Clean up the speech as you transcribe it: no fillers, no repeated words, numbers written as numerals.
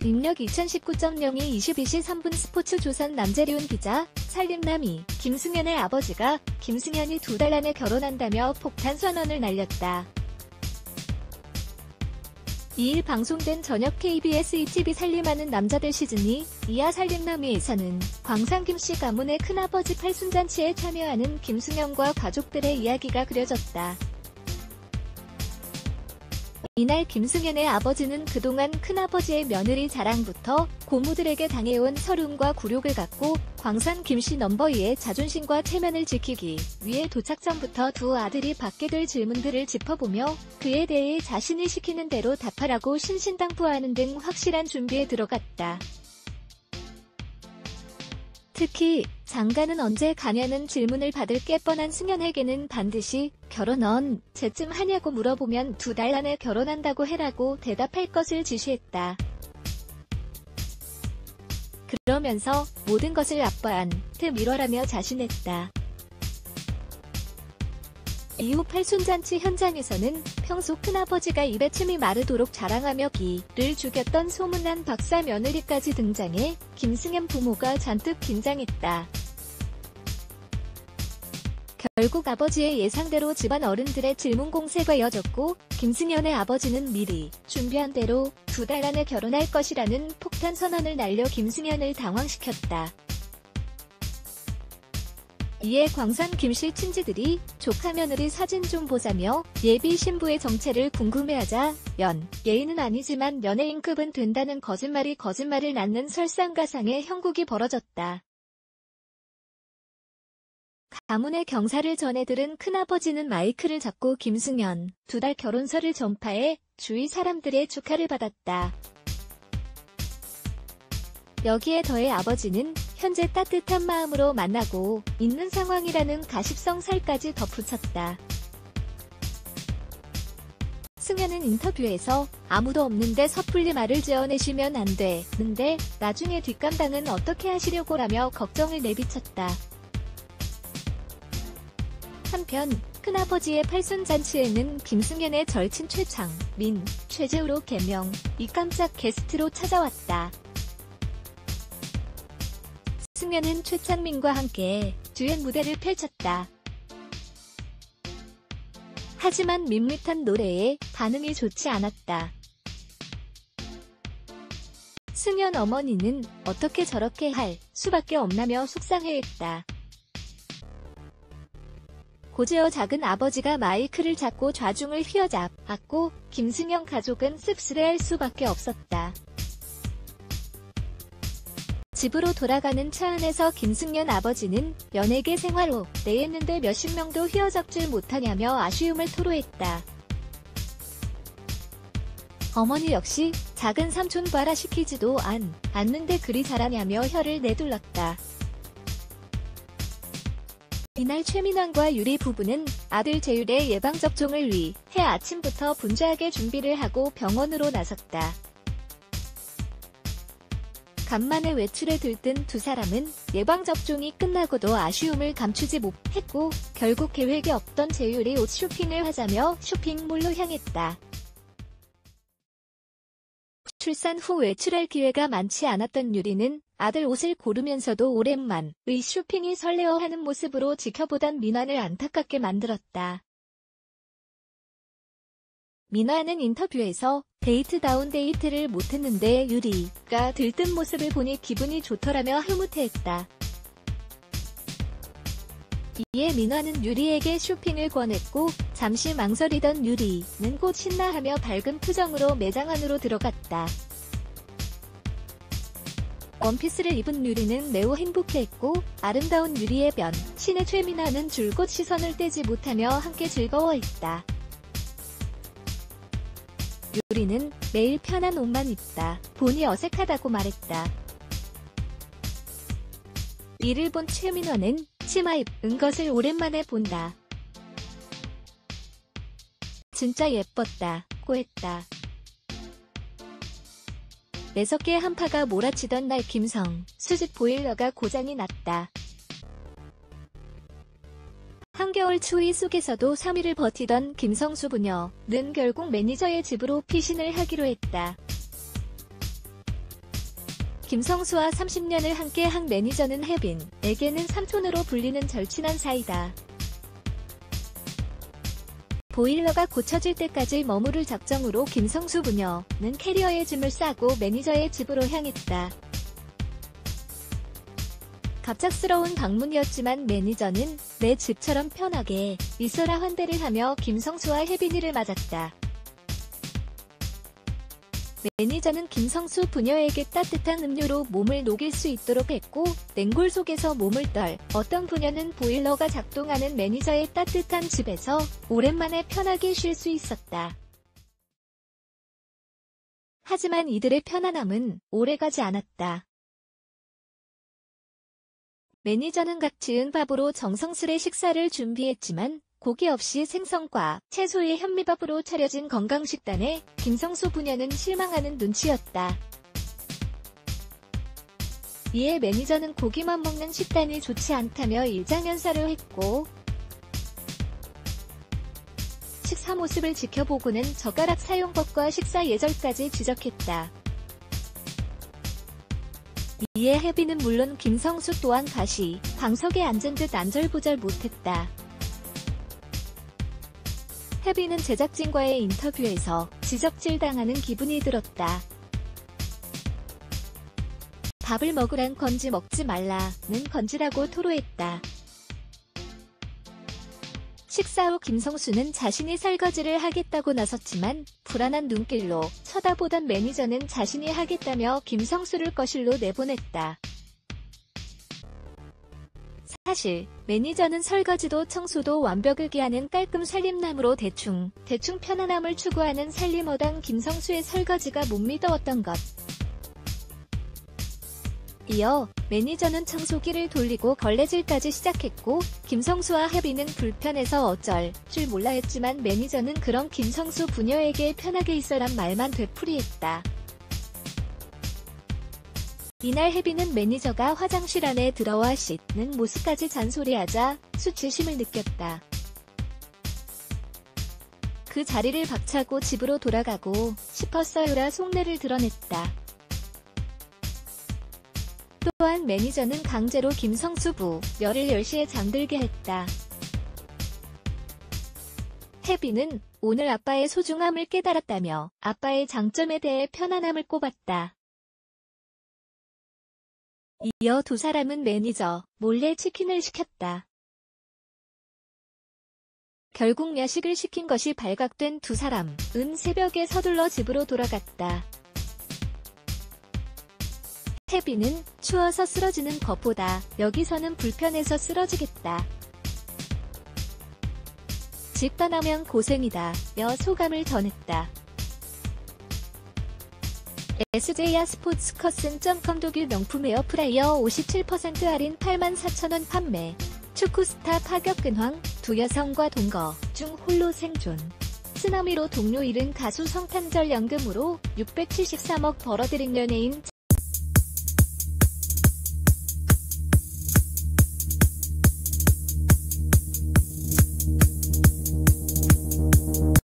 입력 2019.02 22시 3분 스포츠조선 남재리운 기자, 살림남이, 김승현의 아버지가 김승현이 2달 안에 결혼한다며 폭탄 선언을 날렸다. 2일 방송된 저녁 KBS ETV 살림하는 남자들 시즌2 이하 살림남이에서는 광산 김씨 가문의 큰아버지 팔순잔치에 참여하는 김승현과 가족들의 이야기가 그려졌다. 이날 김승현의 아버지는 그동안 큰아버지의 며느리 자랑부터 고모들에게 당해온 서름과 굴욕을 갖고 광산 김씨 넘버2의 자존심과 체면을 지키기 위해 도착 전부터 두 아들이 받게 될 질문들을 짚어보며 그에 대해 자신이 시키는 대로 답하라고 신신당부하는 등 확실한 준비에 들어갔다. 특히 장가는 언제 가냐는 질문을 받을 게 뻔한 승현에게는 반드시 결혼 언제쯤 하냐고 물어보면 2달 안에 결혼한다고 해라고 대답할 것을 지시했다. 그러면서 모든 것을 아빠한테 미뤄라며 자신했다. 이후 팔순잔치 현장에서는 평소 큰아버지가 입에 침이 마르도록 자랑하며 기를 죽였던 소문난 박사 며느리까지 등장해 김승현 부모가 잔뜩 긴장했다. 결국 아버지의 예상대로 집안 어른들의 질문 공세가 이어졌고 김승현의 아버지는 미리 준비한 대로 2달 안에 결혼할 것이라는 폭탄 선언을 날려 김승현을 당황시켰다. 이에 광산 김씨 친지들이 조카 며느리 사진 좀 보자며 예비 신부의 정체를 궁금해하자 연예인은 아니지만 연예인급은 된다는 거짓말을 낳는 설상가상의 형국이 벌어졌다. 가문의 경사를 전해 들은 큰아버지는 마이크를 잡고 김승현 2달 결혼설을 전파해 주위 사람들의 축하를 받았다. 여기에 더해 아버지는 현재 따뜻한 마음으로 만나고 있는 상황이라는 가십성 살까지 덧붙였다. 승현은 인터뷰에서 아무도 없는데 섣불리 말을 지어내시면 안 되는데 나중에 뒷감당은 어떻게 하시려고 라며 걱정을 내비쳤다. 한편 큰아버지의 팔순잔치에는 김승현의 절친 최창민, 최재우로 개명, 이 깜짝 게스트로 찾아왔다. 승현은 최창민과 함께 듀엣 무대를 펼쳤다. 하지만 밋밋한 노래에 반응이 좋지 않았다. 승현 어머니는 어떻게 저렇게 할 수밖에 없나며 속상해했다. 고제어 작은 아버지가 마이크를 잡고 좌중을 휘어잡았고 김승현 가족은 씁쓸해할 수밖에 없었다. 집으로 돌아가는 차 안에서 김승현 아버지는 연예계 생활 후 내했는데 몇십 명도 휘어잡질 못하냐며 아쉬움을 토로했다. 어머니 역시 작은 삼촌 봐라 시키지도 않는데 그리 잘하냐며 혀를 내둘렀다. 이날 최민환과 유리 부부는 아들 재율의 예방접종을 위해 아침부터 분주하게 준비를 하고 병원으로 나섰다. 간만에 외출에 들뜬 두 사람은 예방접종이 끝나고도 아쉬움을 감추지 못했고 결국 계획에 없던 재율이 옷 쇼핑을 하자며 쇼핑몰로 향했다. 출산 후 외출할 기회가 많지 않았던 유리는 아들 옷을 고르면서도 오랜만의 쇼핑이 설레어하는 모습으로 지켜보던 민환을 안타깝게 만들었다. 민환은 인터뷰에서 데이트다운 데이트를 못했는데 유리가 들뜬 모습을 보니 기분이 좋더라며 흐뭇해했다. 이에 민환은 유리에게 쇼핑을 권했고 잠시 망설이던 유리는 곧 신나하며 밝은 표정으로 매장 안으로 들어갔다. 원피스를 입은 유리는 매우 행복해했고 아름다운 유리의 변신에 최민환은 줄곧 시선을 떼지 못하며 함께 즐거워했다. 유리는 매일 편한 옷만 입다 보니 어색하다고 말했다. 이를 본 최민환은 치마 입은 것을 오랜만에 본다. 진짜 예뻤다고 했다. 6개 한파가 몰아치던 날 김성 수직 보일러가 고장이 났다. 한겨울 추위 속에서도 3일을 버티던 김성수 부녀는 결국 매니저의 집으로 피신을 하기로 했다. 김성수와 30년을 함께한 매니저는 혜빈에게는 삼촌으로 불리는 절친한 사이다. 보일러가 고쳐질 때까지 머무를 작정으로 김성수 부녀는 캐리어에 짐을 싸고 매니저의 집으로 향했다. 갑작스러운 방문이었지만 매니저는 내 집처럼 편하게 있어라 환대를 하며 김성수와 혜빈이를 맞았다. 매니저는 김성수 부녀에게 따뜻한 음료로 몸을 녹일 수 있도록 했고 냉골 속에서 몸을 떨 어떤 부녀는 보일러가 작동하는 매니저의 따뜻한 집에서 오랜만에 편하게 쉴 수 있었다. 하지만 이들의 편안함은 오래가지 않았다. 매니저는 각 지은 밥으로 정성스레 식사를 준비했지만 고기 없이 생선과 채소의 현미밥으로 차려진 건강식단에 김성수 부녀는 실망하는 눈치였다. 이에 매니저는 고기만 먹는 식단이 좋지 않다며 일장연사를 했고 식사 모습을 지켜보고는 젓가락 사용법과 식사 예절까지 지적했다. 이에 혜빈은 물론 김성수 또한 가시 방석에 앉은 듯 안절부절 못했다. 혜빈은 제작진과의 인터뷰에서 지적질당하는 기분이 들었다. 밥을 먹으란 건지 먹지 말라는 건지라고 토로했다. 식사 후 김성수는 자신이 설거지를 하겠다고 나섰지만 불안한 눈길로 쳐다보던 매니저는 자신이 하겠다며 김성수를 거실로 내보냈다. 사실 매니저는 설거지도 청소도 완벽하게 하는 깔끔 살림남으로 대충 편안함을 추구하는 살림어당 김성수의 설거지가 못 믿어왔던 것. 이어 매니저는 청소기를 돌리고 걸레질까지 시작했고 김성수와 혜빈은 불편해서 어쩔 줄 몰라 했지만 매니저는 그런 김성수 부녀에게 편하게 있어란 말만 되풀이했다. 이날 혜빈은 매니저가 화장실 안에 들어와 씻는 모습까지 잔소리하자 수치심을 느꼈다. 그 자리를 박차고 집으로 돌아가고 싶었어요라 속내를 드러냈다. 또한 매니저는 강제로 김성수 부녀를 10시에 잠들게 했다. 혜빈은 오늘 아빠의 소중함을 깨달았다며 아빠의 장점에 대해 편안함을 꼽았다. 이어 두 사람은 매니저 몰래 치킨을 시켰다. 결국 야식을 시킨 것이 발각된 두 사람은 새벽에 서둘러 집으로 돌아갔다. 혜빈은 추워서 쓰러지는 것보다 여기서는 불편해서 쓰러지겠다. 집 떠나면 고생이다 며 소감을 전했다. sj야스포츠커슨.com 독일 명품 에어프라이어 57% 할인 84,000원 판매. 축구스타 파격 근황, 두 여성과 동거 중 홀로 생존. 쓰나미로 동료 잃은 가수 성탄절 연금으로 673억 벌어들인 연예인